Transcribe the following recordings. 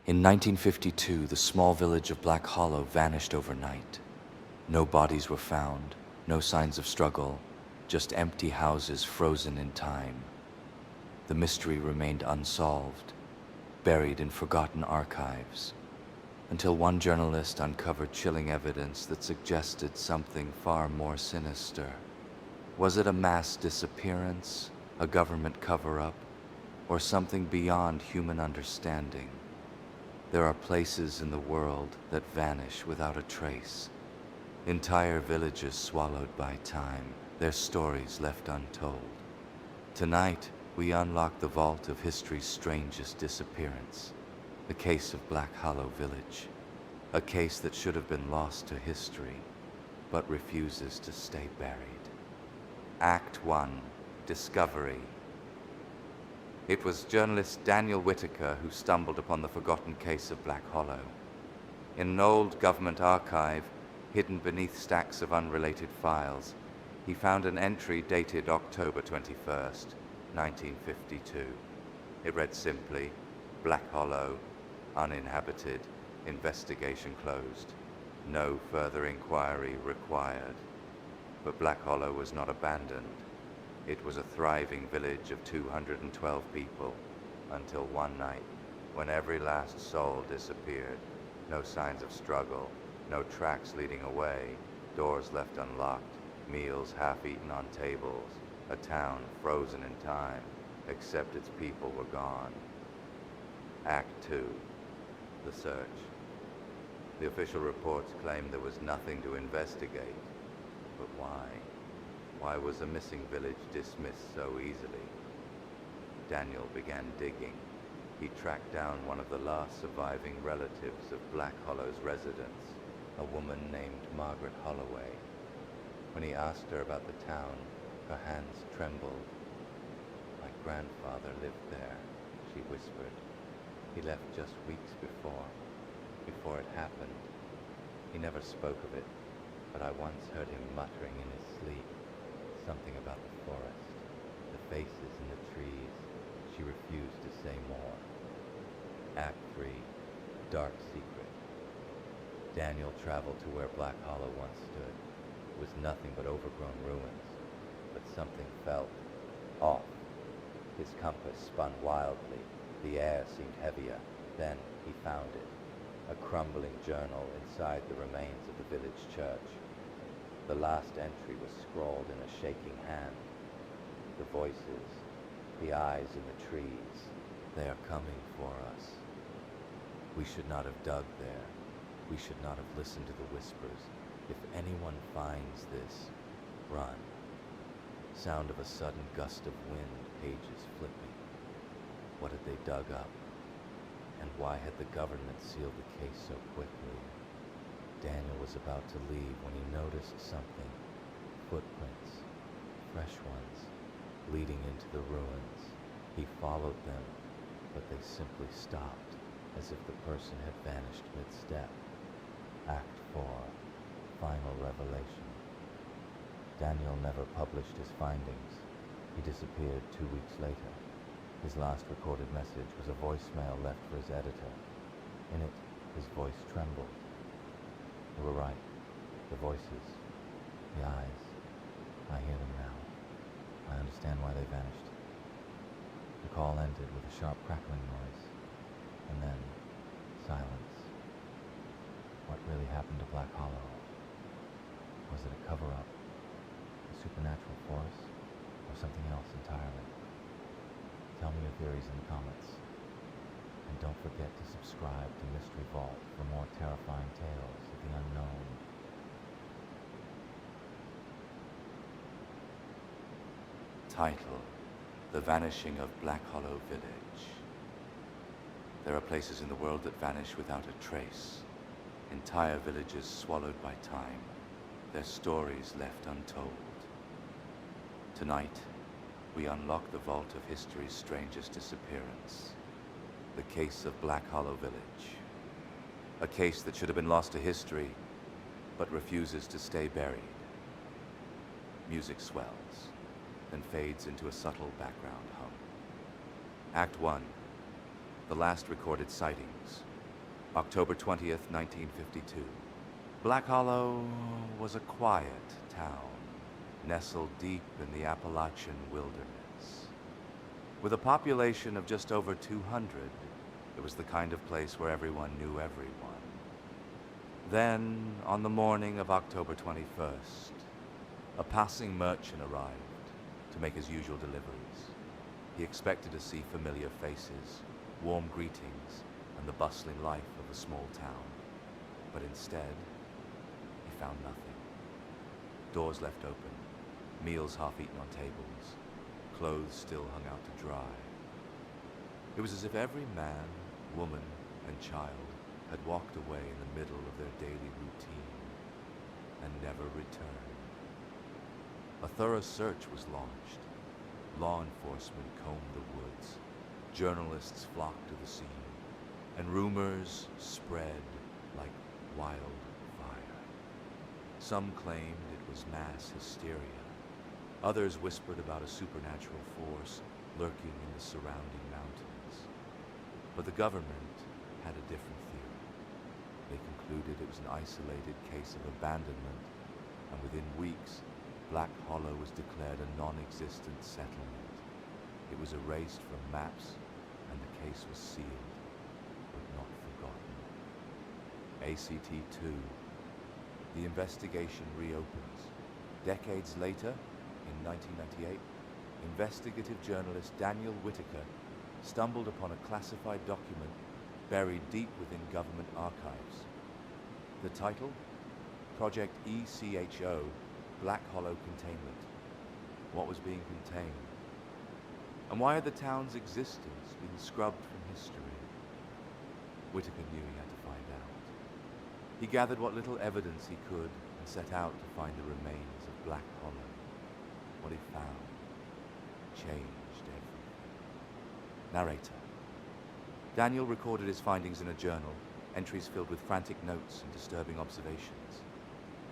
In 1952, the small village of Black Hollow vanished overnight. No bodies were found, no signs of struggle, just empty houses frozen in time. The mystery remained unsolved, buried in forgotten archives, until one journalist uncovered chilling evidence that suggested something far more sinister. Was it a mass disappearance, a government cover-up, or something beyond human understanding? There are places in the world that vanish without a trace. Entire villages swallowed by time, their stories left untold. Tonight, we unlock the vault of history's strangest disappearance, the case of Black Hollow Village, a case that should have been lost to history, but refuses to stay buried. Act 1, Discovery. It was journalist Daniel Whitaker who stumbled upon the forgotten case of Black Hollow. In an old government archive, hidden beneath stacks of unrelated files, he found an entry dated October 21st, 1952. It read simply, Black Hollow, uninhabited, investigation closed. No further inquiry required. But Black Hollow was not abandoned. It was a thriving village of 212 people, until one night, when every last soul disappeared. No signs of struggle, no tracks leading away, doors left unlocked, meals half-eaten on tables, a town frozen in time, except its people were gone. Act 2, The Search. The official reports claimed there was nothing to investigate. But why? Why was a missing village dismissed so easily? Daniel began digging. He tracked down one of the last surviving relatives of Black Hollow's residents, a woman named Margaret Holloway. When he asked her about the town, her hands trembled. My grandfather lived there, she whispered. He left just weeks before it happened. He never spoke of it, but I once heard him muttering in his sleep, something about the forest, the faces in the trees. She refused to say more. Act 3, Dark Secret. Daniel traveled to where Black Hollow once stood. It was nothing but overgrown ruins, but something felt off. His compass spun wildly. The air seemed heavier. Then he found it. A crumbling journal inside the remains of the village church. The last entry was scrawled in a shaking hand. The voices, the eyes in the trees, they are coming for us. We should not have dug there. We should not have listened to the whispers. If anyone finds this, run. Sound of a sudden gust of wind, pages flipping. What had they dug up? And why had the government sealed the case so quickly? Daniel was about to leave when he noticed something. Footprints, fresh ones, leading into the ruins. He followed them, but they simply stopped, as if the person had vanished mid-step. Act 4, Final Revelation. Daniel never published his findings. He disappeared 2 weeks later. His last recorded message was a voicemail left for his editor. In it, his voice trembled. You were right. The voices, the eyes, I hear them now. I understand why they vanished. The call ended with a sharp crackling noise, and then silence. What really happened to Black Hollow? Was it a cover-up, a supernatural force, or something else entirely? Tell me your theories in the comments. And don't forget to subscribe to Mystery Vault for more terrifying tales of the unknown. Title: The Vanishing of Black Hollow Village. There are places in the world that vanish without a trace. Entire villages swallowed by time. Their stories left untold. Tonight, we unlock the vault of history's strangest disappearance. The case of Black Hollow Village. A case that should have been lost to history, but refuses to stay buried. Music swells, then fades into a subtle background hum. Act 1, the last recorded sightings. October 20th, 1952. Black Hollow was a quiet town, nestled deep in the Appalachian wilderness. With a population of just over 200, it was the kind of place where everyone knew everyone. Then, on the morning of October 21st, a passing merchant arrived to make his usual deliveries. He expected to see familiar faces, warm greetings, and the bustling life of a small town. But instead, he found nothing. Doors left open, meals half-eaten on tables, clothes still hung out to dry. It was as if every man, woman, and child had walked away in the middle of their daily routine and never returned. A thorough search was launched. Law enforcement combed the woods, journalists flocked to the scene, and rumors spread like wildfire. Some claimed it was mass hysteria. Others whispered about a supernatural force lurking in the surrounding mountains. But the government had a different theory. They concluded it was an isolated case of abandonment, and within weeks, Black Hollow was declared a non-existent settlement. It was erased from maps, and the case was sealed, but not forgotten. ACT-2. The investigation reopens. Decades later, in 1998, investigative journalist Daniel Whitaker stumbled upon a classified document buried deep within government archives. The title? Project ECHO, Black Hollow Containment. What was being contained? And why had the town's existence been scrubbed from history? Whitaker knew he had to find out. He gathered what little evidence he could and set out to find the remains of Black Hollow. What he found changed everything. Narrator. Daniel recorded his findings in a journal, entries filled with frantic notes and disturbing observations.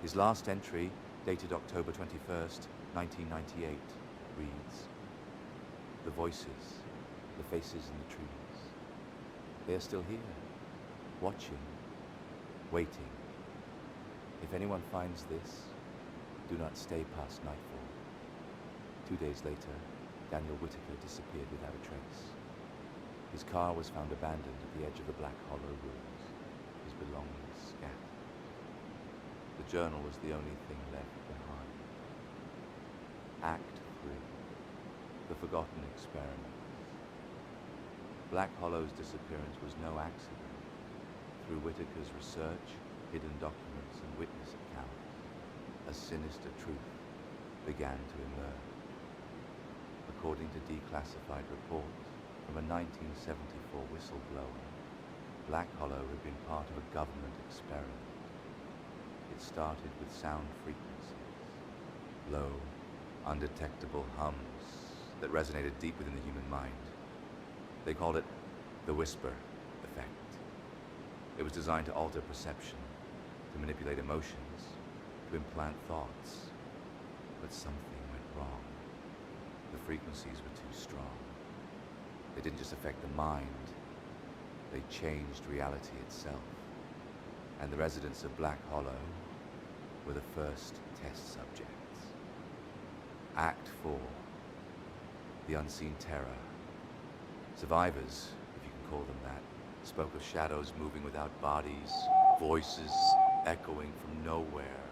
His last entry, dated October 21st, 1998, reads, "The voices, the faces in the trees. They are still here, watching, waiting. If anyone finds this, do not stay past nightfall." 2 days later, Daniel Whitaker disappeared without a trace. His car was found abandoned at the edge of the Black Hollow ruins, his belongings scattered. The journal was the only thing left behind. Act 3. The Forgotten Experiments. Black Hollow's disappearance was no accident. Through Whitaker's research, hidden documents, and witness accounts, a sinister truth began to emerge. According to declassified reports from a 1974 whistleblower, Black Hollow had been part of a government experiment. It started with sound frequencies, low, undetectable hums that resonated deep within the human mind. They called it the whisper effect. It was designed to alter perception, to manipulate emotions, to implant thoughts. But something went wrong. The frequencies were too strong. They didn't just affect the mind, they changed reality itself. And the residents of Black Hollow were the first test subjects. Act 4. The Unseen Terror. Survivors, if you can call them that, spoke of shadows moving without bodies, voices echoing from nowhere.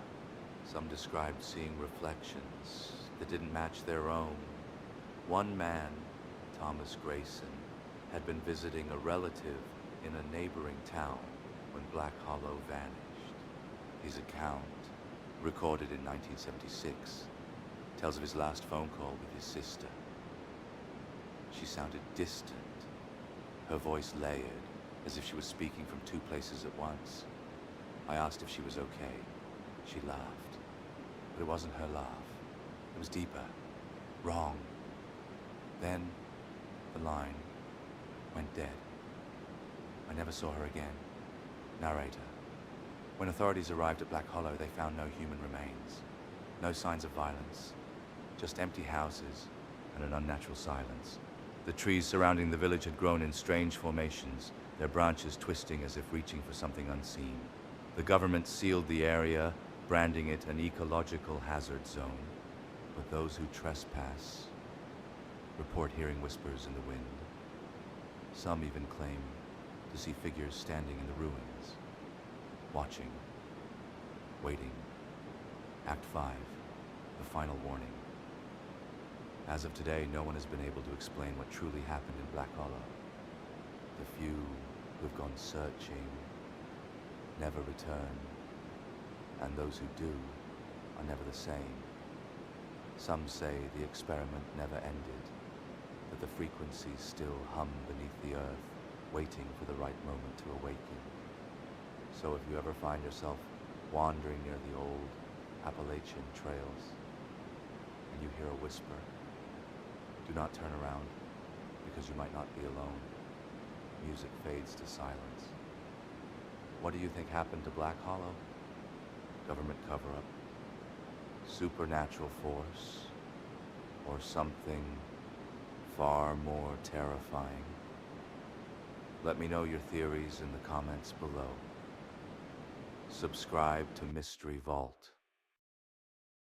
Some described seeing reflections that didn't match their own. One man, Thomas Grayson, had been visiting a relative in a neighboring town when Black Hollow vanished. His account, recorded in 1976, tells of his last phone call with his sister. She sounded distant, her voice layered, as if she was speaking from two places at once. I asked if she was okay. She laughed, but it wasn't her laugh. It was deeper, wrong. Then, the line went dead. I never saw her again. Narrator. When authorities arrived at Black Hollow, they found no human remains. No signs of violence. Just empty houses and an unnatural silence. The trees surrounding the village had grown in strange formations, their branches twisting as if reaching for something unseen. The government sealed the area, branding it an ecological hazard zone. But those who trespass report hearing whispers in the wind. Some even claim to see figures standing in the ruins, watching, waiting. Act 5, the final warning. As of today, no one has been able to explain what truly happened in Black Hollow. The few who have gone searching never return, and those who do are never the same. Some say the experiment never ended, that the frequencies still hum beneath the earth, waiting for the right moment to awaken. So if you ever find yourself wandering near the old Appalachian trails, and you hear a whisper, do not turn around, because you might not be alone. Music fades to silence. What do you think happened to Black Hollow? Government cover-up? Supernatural force? Or something far more terrifying? Let me know your theories in the comments below. Subscribe to Mystery Vault.